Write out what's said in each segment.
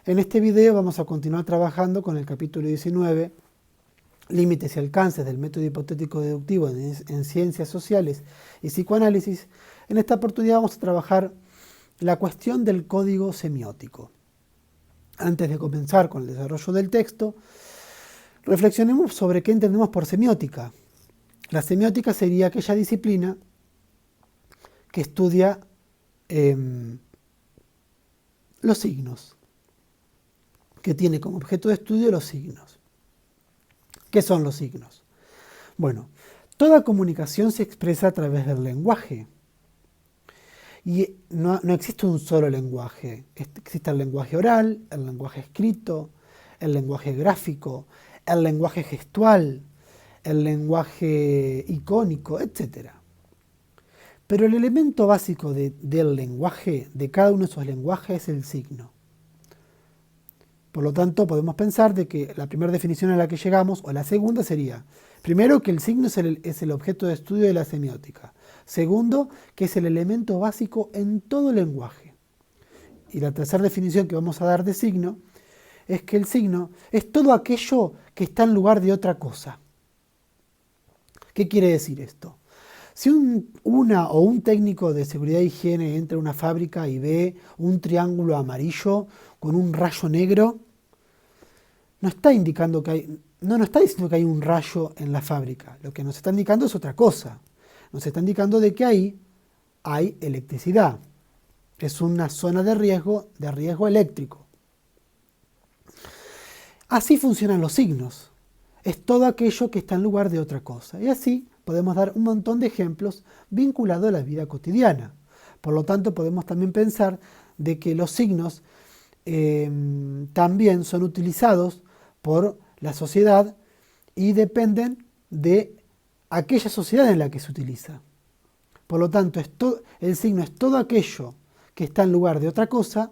En este video vamos a continuar trabajando con el capítulo 19, límites y alcances del método hipotético deductivo en ciencias sociales y psicoanálisis. En esta oportunidad vamos a trabajar la cuestión del código semiótico. Antes de comenzar con el desarrollo del texto, reflexionemos sobre qué entendemos por semiótica. La semiótica sería aquella disciplina que estudia los signos, que tiene como objeto de estudio los signos. ¿Qué son los signos? Bueno, toda comunicación se expresa a través del lenguaje. Y no existe un solo lenguaje. Existe el lenguaje oral, el lenguaje escrito, el lenguaje gráfico, el lenguaje gestual, el lenguaje icónico, etc. Pero el elemento básico del lenguaje, de cada uno de esos lenguajes, es el signo. Por lo tanto, podemos pensar de que la primera definición a la que llegamos, o la segunda, sería, primero, que el signo es el objeto de estudio de la semiótica. Segundo, que es el elemento básico en todo lenguaje. Y la tercera definición que vamos a dar de signo es que el signo es todo aquello que está en lugar de otra cosa. ¿Qué quiere decir esto? Si un técnico de seguridad e higiene entra a una fábrica y ve un triángulo amarillo con un rayo negro, no está diciendo que hay un rayo en la fábrica. Lo que nos está indicando es otra cosa. Nos está indicando de que ahí hay electricidad. Es una zona de riesgo eléctrico. Así funcionan los signos. Es todo aquello que está en lugar de otra cosa. Y así podemos dar un montón de ejemplos vinculados a la vida cotidiana. Por lo tanto, podemos también pensar de que los signos también son utilizados por la sociedad y dependen de aquella sociedad en la que se utiliza. Por lo tanto, el signo es todo aquello que está en lugar de otra cosa,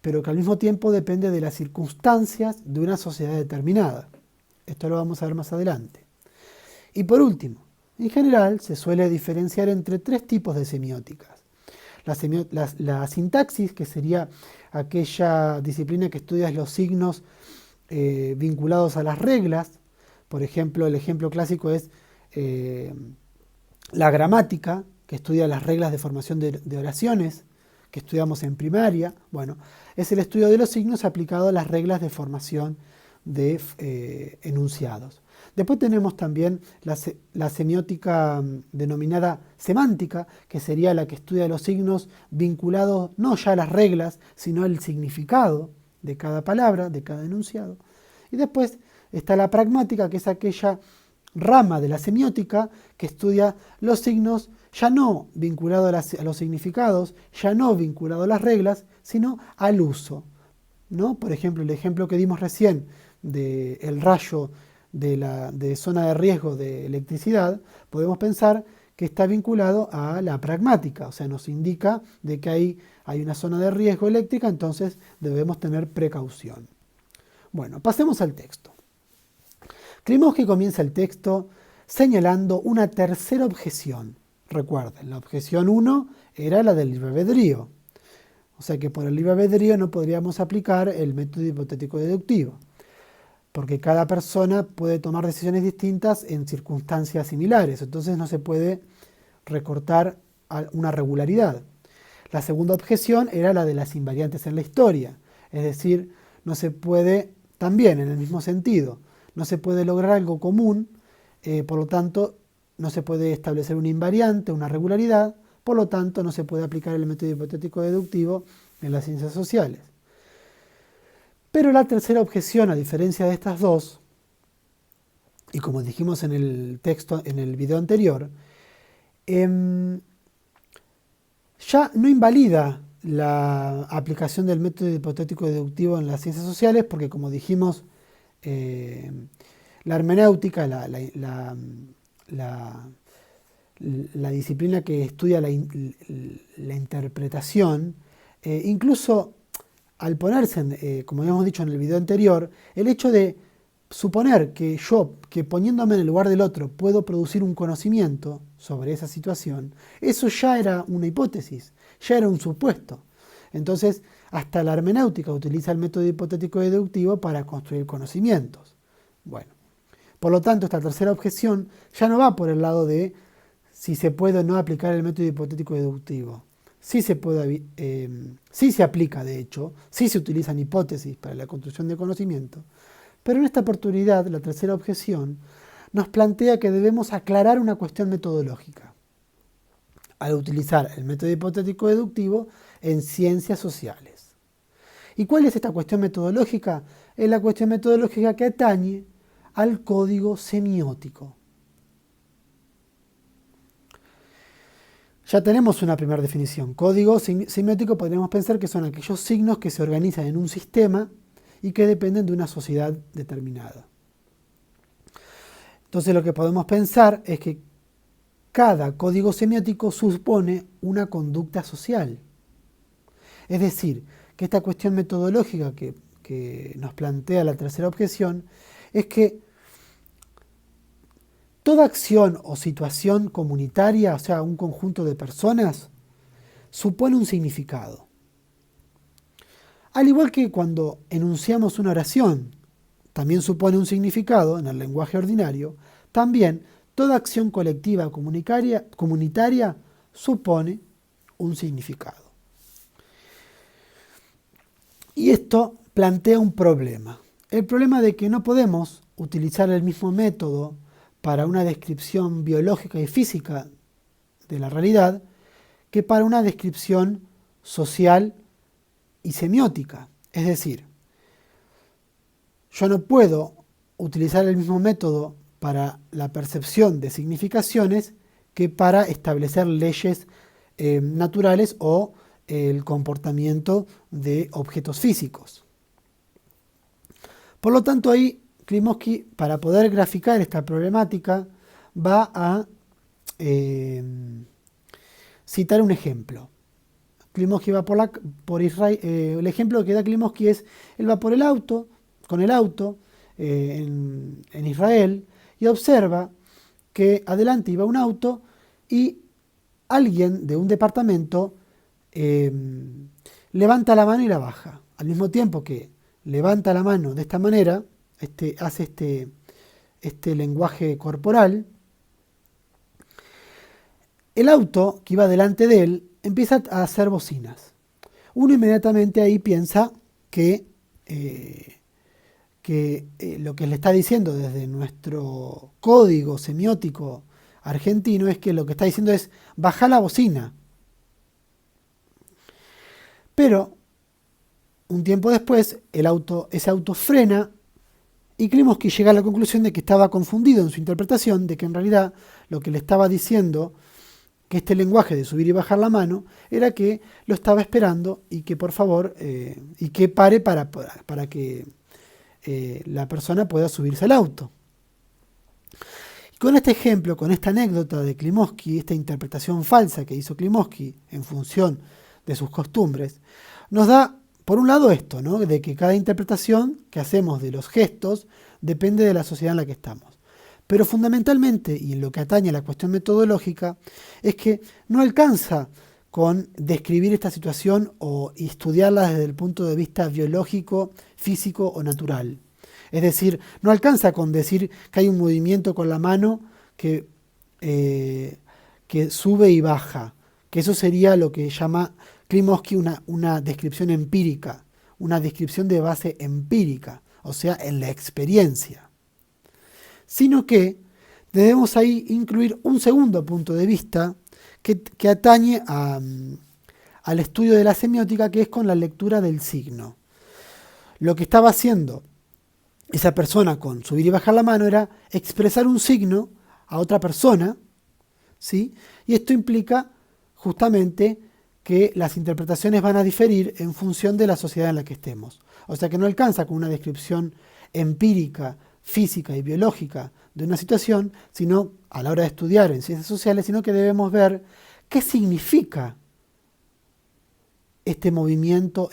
pero que al mismo tiempo depende de las circunstancias de una sociedad determinada. Esto lo vamos a ver más adelante. Y por último, en general se suele diferenciar entre tres tipos de semióticas. La sintaxis, que sería aquella disciplina que estudia los signos vinculados a las reglas. Por ejemplo, el ejemplo clásico es la gramática, que estudia las reglas de formación de oraciones, que estudiamos en primaria. Bueno, es el estudio de los signos aplicado a las reglas de formación de enunciados. Después tenemos también la semiótica denominada semántica, que sería la que estudia los signos vinculados no ya a las reglas, sino al significado de cada palabra, de cada enunciado. Y después está la pragmática, que es aquella rama de la semiótica que estudia los signos ya no vinculados a los significados, ya no vinculados a las reglas, sino al uso, ¿no? Por ejemplo, el ejemplo que dimos recién del rayo de zona de riesgo de electricidad, podemos pensar que está vinculado a la pragmática, o sea, nos indica de que hay una zona de riesgo eléctrica, entonces debemos tener precaución. Bueno, pasemos al texto. Klimovsky comienza el texto señalando una tercera objeción. Recuerden, la objeción 1 era la del libre albedrío. O sea que por el libre albedrío no podríamos aplicar el método hipotético deductivo, porque cada persona puede tomar decisiones distintas en circunstancias similares, entonces no se puede recortar a una regularidad. La segunda objeción era la de las invariantes en la historia, es decir, no se puede, también en el mismo sentido, no se puede lograr algo común, por lo tanto no se puede establecer una invariante, una regularidad, por lo tanto no se puede aplicar el método hipotético deductivo en las ciencias sociales. Pero la tercera objeción, a diferencia de estas dos, y como dijimos en el texto, en el video anterior, ya no invalida la aplicación del método hipotético deductivo en las ciencias sociales, porque como dijimos, la hermenéutica, la disciplina que estudia la interpretación, incluso al ponerse, como habíamos dicho en el video anterior, el hecho de suponer que yo, que poniéndome en el lugar del otro, puedo producir un conocimiento sobre esa situación, eso ya era una hipótesis, ya era un supuesto. Entonces, Hasta la hermenéutica utiliza el método hipotético deductivo para construir conocimientos. Bueno, por lo tanto, esta tercera objeción ya no va por el lado de si se puede o no aplicar el método hipotético deductivo. Sí se aplica, de hecho, sí se utilizan hipótesis para la construcción de conocimiento, pero en esta oportunidad, la tercera objeción nos plantea que debemos aclarar una cuestión metodológica al utilizar el método hipotético deductivo en ciencias sociales. ¿Y cuál es esta cuestión metodológica? Es la cuestión metodológica que atañe al código semiótico. Ya tenemos una primera definición. Código semiótico podríamos pensar que son aquellos signos que se organizan en un sistema y que dependen de una sociedad determinada. Entonces lo que podemos pensar es que cada código semiótico supone una conducta social. Es decir, que esta cuestión metodológica que nos plantea la tercera objeción es que toda acción o situación comunitaria, o sea, un conjunto de personas, supone un significado. Al igual que cuando enunciamos una oración, también supone un significado en el lenguaje ordinario, también toda acción colectiva comunitaria supone un significado. Y esto plantea un problema. El problema de que no podemos utilizar el mismo método para una descripción biológica y física de la realidad que para una descripción social y semiótica. Es decir, yo no puedo utilizar el mismo método para la percepción de significaciones que para establecer leyes naturales o el comportamiento de objetos físicos. Por lo tanto, ahí Klimovsky, para poder graficar esta problemática, va a citar un ejemplo. Klimovsky va por Israel. El ejemplo que da Klimovsky es, él va con el auto en Israel y observa que adelante iba un auto y alguien de un departamento levanta la mano y la baja. Al mismo tiempo que levanta la mano de esta manera, hace este lenguaje corporal, el auto que iba delante de él empieza a hacer bocinas. Uno inmediatamente ahí piensa que lo que le está diciendo desde nuestro código semiótico argentino es que lo que está diciendo es baja la bocina. Pero un tiempo después ese auto frena y Klimovsky llega a la conclusión de que estaba confundido en su interpretación, de que en realidad lo que le estaba diciendo, que este lenguaje de subir y bajar la mano, era que lo estaba esperando y que por favor, y que pare para que la persona pueda subirse al auto. Y con este ejemplo, con esta anécdota de Klimovsky, esta interpretación falsa que hizo Klimovsky en función de sus costumbres, nos da, por un lado, esto, ¿no? De que cada interpretación que hacemos de los gestos depende de la sociedad en la que estamos. Pero fundamentalmente, y en lo que atañe a la cuestión metodológica, es que no alcanza con describir esta situación o estudiarla desde el punto de vista biológico, físico o natural. Es decir, no alcanza con decir que hay un movimiento con la mano que sube y baja, que eso sería lo que llama Klimovsky una descripción empírica, una descripción de base empírica, o sea, en la experiencia. Sino que debemos ahí incluir un segundo punto de vista que atañe al estudio de la semiótica, que es con la lectura del signo. Lo que estaba haciendo esa persona con subir y bajar la mano era expresar un signo a otra persona, ¿sí? Y esto implica justamente que las interpretaciones van a diferir en función de la sociedad en la que estemos. O sea que no alcanza con una descripción empírica, física y biológica de una situación, sino a la hora de estudiar en ciencias sociales, sino que debemos ver qué significa este movimiento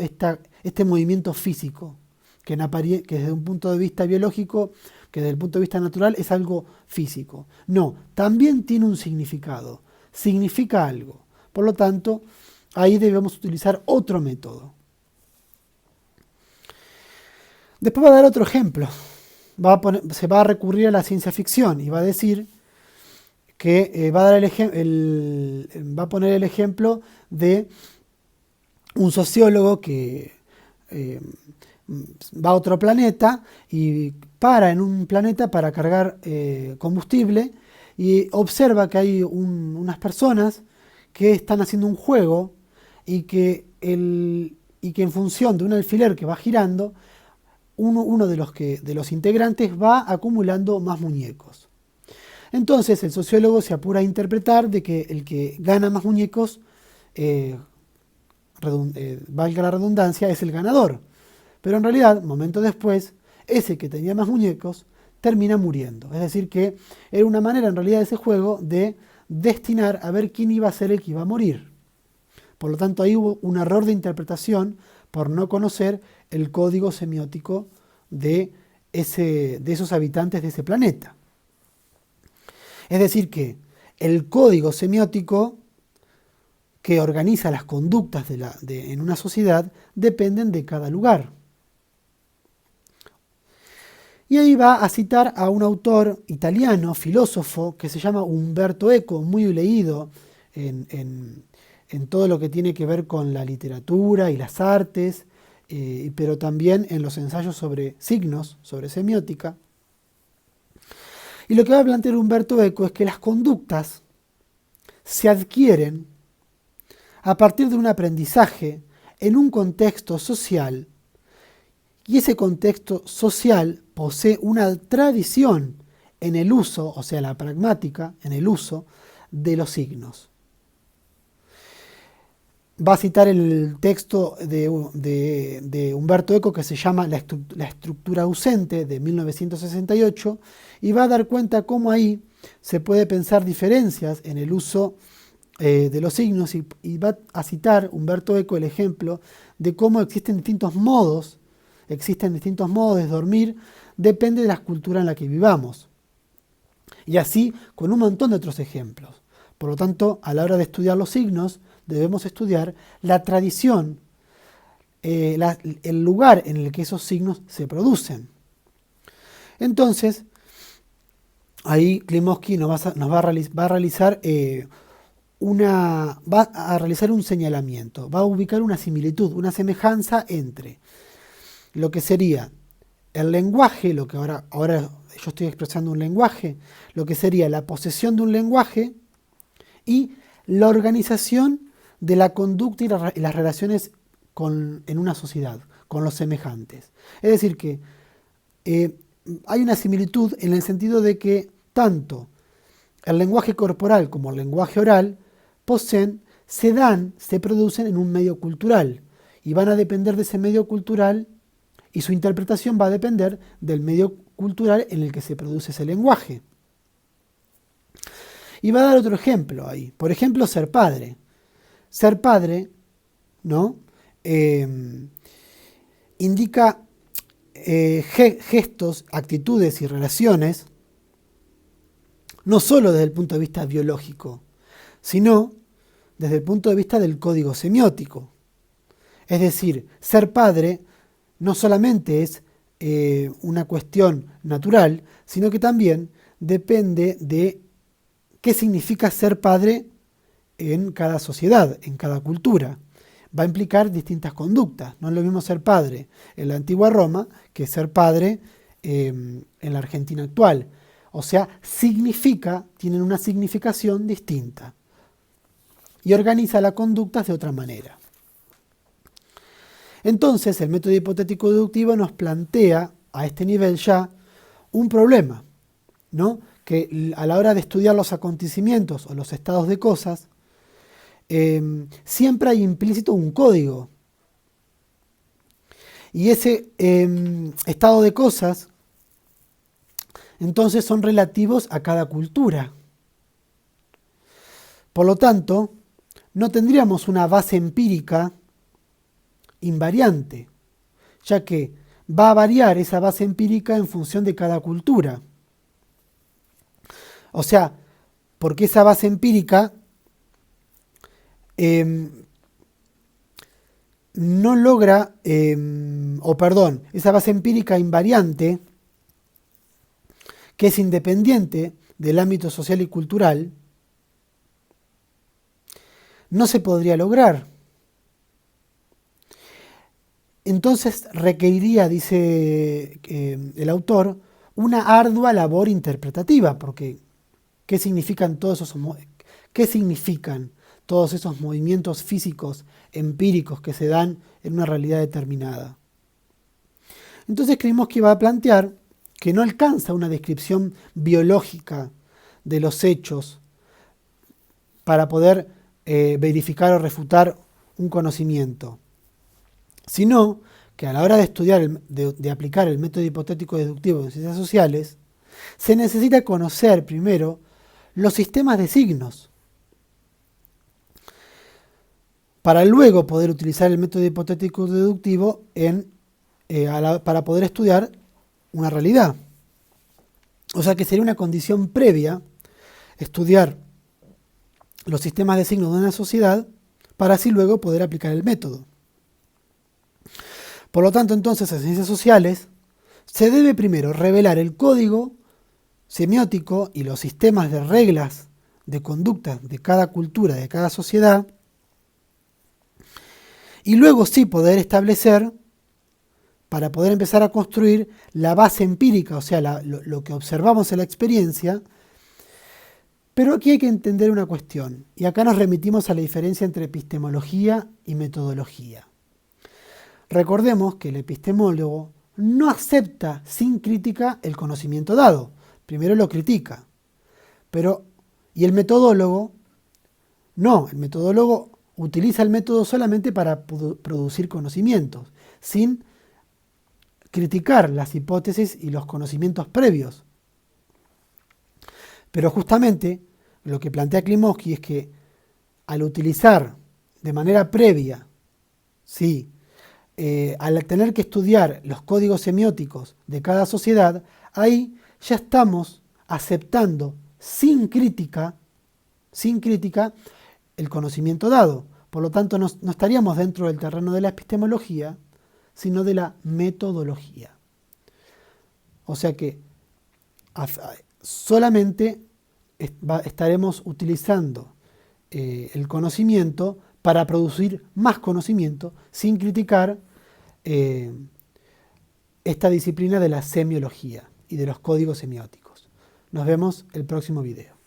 físico, que desde un punto de vista biológico, que desde el punto de vista natural es algo físico. No, también tiene un significado, significa algo. Por lo tanto, ahí debemos utilizar otro método. Después va a dar otro ejemplo. Se va a recurrir a la ciencia ficción y va a decir que va a poner el ejemplo de un sociólogo que va a otro planeta y para en un planeta para cargar combustible y observa que hay unas personas que están haciendo un juego y que en función de un alfiler que va girando, uno de los integrantes va acumulando más muñecos. Entonces el sociólogo se apura a interpretar de que el que gana más muñecos, eh, valga la redundancia, es el ganador. Pero en realidad, momentos después, ese que tenía más muñecos termina muriendo. Es decir, que era una manera en realidad de ese juego de destinar a ver quién iba a ser el que iba a morir. Por lo tanto, ahí hubo un error de interpretación por no conocer el código semiótico de esos habitantes de ese planeta. Es decir, que el código semiótico que organiza las conductas en una sociedad dependen de cada lugar. Y ahí va a citar a un autor italiano, filósofo, que se llama Umberto Eco, muy leído en todo lo que tiene que ver con la literatura y las artes, pero también en los ensayos sobre signos, sobre semiótica. Y lo que va a plantear Umberto Eco es que las conductas se adquieren a partir de un aprendizaje en un contexto social, y ese contexto social posee una tradición en el uso, o sea, la pragmática, en el uso de los signos. Va a citar el texto de Umberto Eco que se llama La estructura ausente, de 1968, y va a dar cuenta cómo ahí se puede pensar diferencias en el uso de los signos, y va a citar Umberto Eco el ejemplo de cómo existen distintos modos de dormir, depende de la cultura en la que vivamos. Y así con un montón de otros ejemplos. Por lo tanto, a la hora de estudiar los signos, debemos estudiar la tradición, el lugar en el que esos signos se producen. Entonces, ahí Klimovsky va a realizar un señalamiento, va a ubicar una similitud, una semejanza entre lo que sería el lenguaje, lo que ahora yo estoy expresando un lenguaje, lo que sería la posesión de un lenguaje y la organización de la conducta y las relaciones en una sociedad, con los semejantes. Es decir, que hay una similitud en el sentido de que tanto el lenguaje corporal como el lenguaje oral se producen en un medio cultural y van a depender de ese medio cultural, y su interpretación va a depender del medio cultural en el que se produce ese lenguaje. Y va a dar otro ejemplo ahí. Por ejemplo, ser padre. Ser padre, ¿no? Indica gestos, actitudes y relaciones, no solo desde el punto de vista biológico, sino desde el punto de vista del código semiótico. Es decir, ser padre no solamente es una cuestión natural, sino que también depende de qué significa ser padre en cada sociedad, en cada cultura. Va a implicar distintas conductas. No es lo mismo ser padre en la antigua Roma que ser padre en la Argentina actual. O sea, tienen una significación distinta. Y organiza las conductas de otra manera. Entonces, el método hipotético deductivo nos plantea a este nivel ya un problema, ¿no? Que a la hora de estudiar los acontecimientos o los estados de cosas, siempre hay implícito un código. Y ese estado de cosas, entonces, son relativos a cada cultura. Por lo tanto, no tendríamos una base empírica invariante, ya que va a variar esa base empírica en función de cada cultura. O sea, porque esa base empírica no logra, esa base empírica invariante, que es independiente del ámbito social y cultural, no se podría lograr. Entonces requeriría, dice el autor, una ardua labor interpretativa, porque ¿qué significan todos esos movimientos físicos empíricos que se dan en una realidad determinada? Entonces creímos que iba a plantear que no alcanza una descripción biológica de los hechos para poder verificar o refutar un conocimiento, sino que a la hora de estudiar, de aplicar el método hipotético deductivo en ciencias sociales, se necesita conocer primero los sistemas de signos, para luego poder utilizar el método hipotético deductivo para poder estudiar una realidad. O sea que sería una condición previa estudiar los sistemas de signos de una sociedad para así luego poder aplicar el método. Por lo tanto, entonces, en ciencias sociales se debe primero revelar el código semiótico y los sistemas de reglas de conducta de cada cultura, de cada sociedad, y luego sí poder establecer, para poder empezar a construir la base empírica, o sea, lo que observamos en la experiencia. Pero aquí hay que entender una cuestión, y acá nos remitimos a la diferencia entre epistemología y metodología. Recordemos que el epistemólogo no acepta sin crítica el conocimiento dado, primero lo critica, y el metodólogo no, el metodólogo utiliza el método solamente para producir conocimientos, sin criticar las hipótesis y los conocimientos previos. Pero justamente lo que plantea Klimovsky es que al utilizar de manera previa, al tener que estudiar los códigos semióticos de cada sociedad, ahí ya estamos aceptando sin crítica el conocimiento dado. Por lo tanto, no estaríamos dentro del terreno de la epistemología, sino de la metodología. O sea que solamente estaremos utilizando el conocimiento para producir más conocimiento sin criticar esta disciplina de la semiología y de los códigos semióticos. Nos vemos el próximo video.